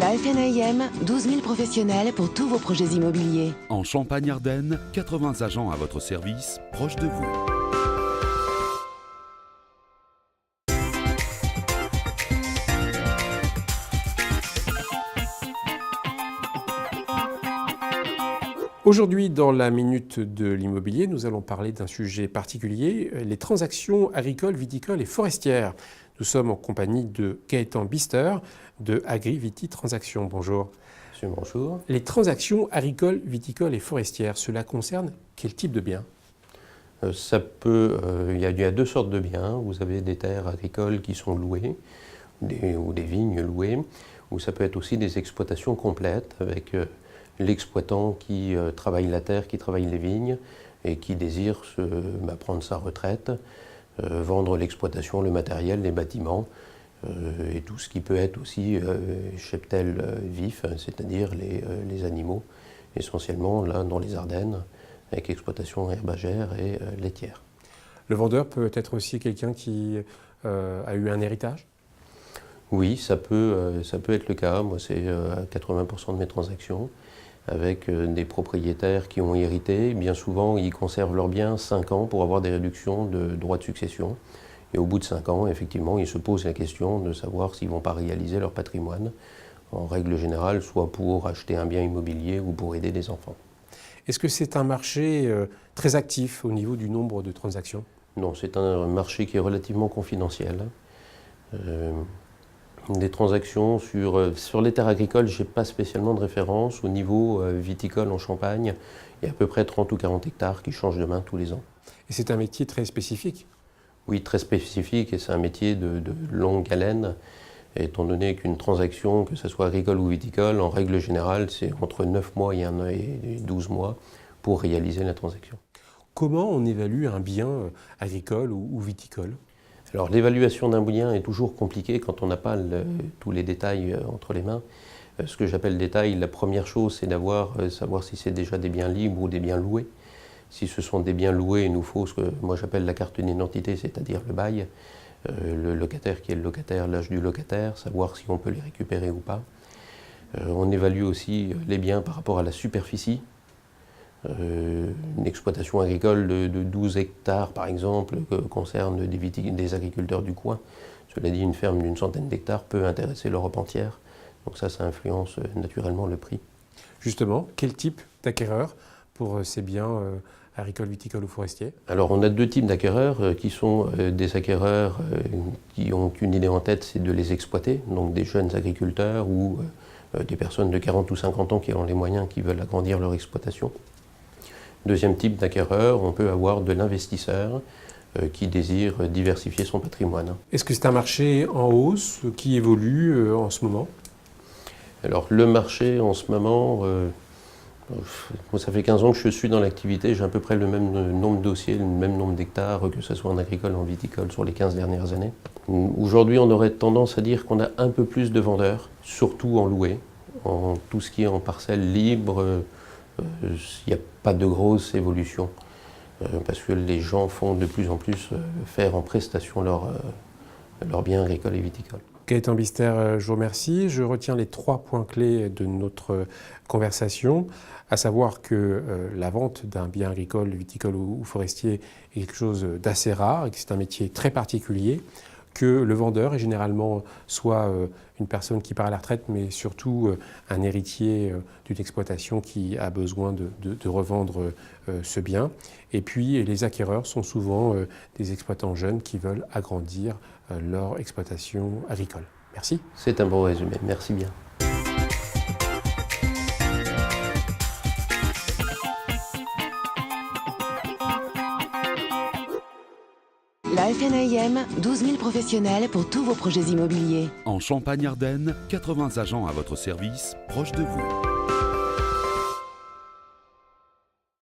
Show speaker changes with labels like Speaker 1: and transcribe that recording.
Speaker 1: La FNAIM, 12 000 professionnels pour tous vos projets immobiliers.
Speaker 2: En Champagne-Ardenne, 80 agents à votre service, proches de vous.
Speaker 3: Aujourd'hui, dans la Minute de l'Immobilier, nous allons parler d'un sujet particulier, les transactions agricoles, viticoles et forestières. Nous sommes en compagnie de Gaëtan Bister de Agri-Viti Transactions. Bonjour.
Speaker 4: Monsieur, bonjour.
Speaker 3: Les transactions agricoles, viticoles et forestières, cela concerne quel type de biens ?
Speaker 4: Il y a deux sortes de biens. Vous avez des terres agricoles qui sont louées, ou des vignes louées, ou ça peut être aussi des exploitations complètes avec l'exploitant qui travaille la terre, qui travaille les vignes et qui désire prendre sa retraite, vendre l'exploitation, le matériel, les bâtiments et tout ce qui peut être aussi cheptel vif, c'est-à-dire les animaux, essentiellement là dans les Ardennes, avec exploitation herbagère et laitière.
Speaker 3: Le vendeur peut être aussi quelqu'un qui a eu un héritage ?
Speaker 4: Oui, ça peut être le cas. Moi, c'est à 80% de mes transactions, avec des propriétaires qui ont hérité. Bien souvent, ils conservent leurs biens 5 ans pour avoir des réductions de droits de succession. Et au bout de 5 ans, effectivement, ils se posent la question de savoir s'ils ne vont pas réaliser leur patrimoine, en règle générale, soit pour acheter un bien immobilier ou pour aider des enfants.
Speaker 3: Est-ce que c'est un marché très actif au niveau du nombre de transactions ?
Speaker 4: Non, c'est un marché qui est relativement confidentiel. Des transactions sur les terres agricoles, je n'ai pas spécialement de référence. Au niveau viticole en Champagne, il y a à peu près 30 ou 40 hectares qui changent de main tous les ans.
Speaker 3: Et c'est un métier très spécifique ?
Speaker 4: Oui, très spécifique, et c'est un métier de longue haleine, étant donné qu'une transaction, que ce soit agricole ou viticole, en règle générale, c'est entre 9 mois et 12 mois pour réaliser la transaction.
Speaker 3: Comment on évalue un bien agricole ou viticole ?
Speaker 4: Alors l'évaluation d'un bien est toujours compliquée quand on n'a pas tous les détails entre les mains. Ce que j'appelle détail, la première chose, c'est savoir si c'est déjà des biens libres ou des biens loués. Si ce sont des biens loués, il nous faut ce que moi j'appelle la carte d'identité, c'est-à-dire le bail, le locataire qui est le locataire, l'âge du locataire, savoir si on peut les récupérer ou pas. On évalue aussi les biens par rapport à la superficie. Une exploitation agricole de 12 hectares, par exemple, concerne des agriculteurs du coin. Cela dit, une ferme d'une centaine d'hectares peut intéresser l'Europe entière. Donc ça influence naturellement le prix.
Speaker 3: Justement, quel type d'acquéreur pour ces biens agricoles, viticoles ou forestiers ?
Speaker 4: Alors on a deux types d'acquéreurs qui sont des acquéreurs qui ont une idée en tête, c'est de les exploiter, donc des jeunes agriculteurs ou des personnes de 40 ou 50 ans qui ont les moyens, qui veulent agrandir leur exploitation. Deuxième type d'acquéreur, on peut avoir de l'investisseur qui désire diversifier son patrimoine.
Speaker 3: Est-ce que c'est un marché en hausse qui évolue en ce moment ?
Speaker 4: Alors le marché en ce moment, ça fait 15 ans que je suis dans l'activité, j'ai à peu près le même nombre de dossiers, le même nombre d'hectares, que ce soit en agricole ou en viticole, sur les 15 dernières années. Aujourd'hui, on aurait tendance à dire qu'on a un peu plus de vendeurs, surtout en loué, en tout ce qui est en parcelle libre. Il n'y a pas de grosse évolution parce que les gens font de plus en plus faire en prestation leurs biens agricoles et viticoles.
Speaker 3: Gaëtan Bister, je vous remercie. Je retiens les 3 points clés de notre conversation, à savoir que la vente d'un bien agricole, viticole ou forestier est quelque chose d'assez rare et que c'est un métier très particulier, que le vendeur est généralement soit une personne qui part à la retraite, mais surtout un héritier d'une exploitation qui a besoin de revendre ce bien. Et puis les acquéreurs sont souvent des exploitants jeunes qui veulent agrandir leur exploitation agricole. Merci.
Speaker 4: C'est un bon résumé, merci bien.
Speaker 1: La FNAIM, 12 000 professionnels pour tous vos projets immobiliers.
Speaker 2: En Champagne-Ardenne, 80 agents à votre service, proches de vous.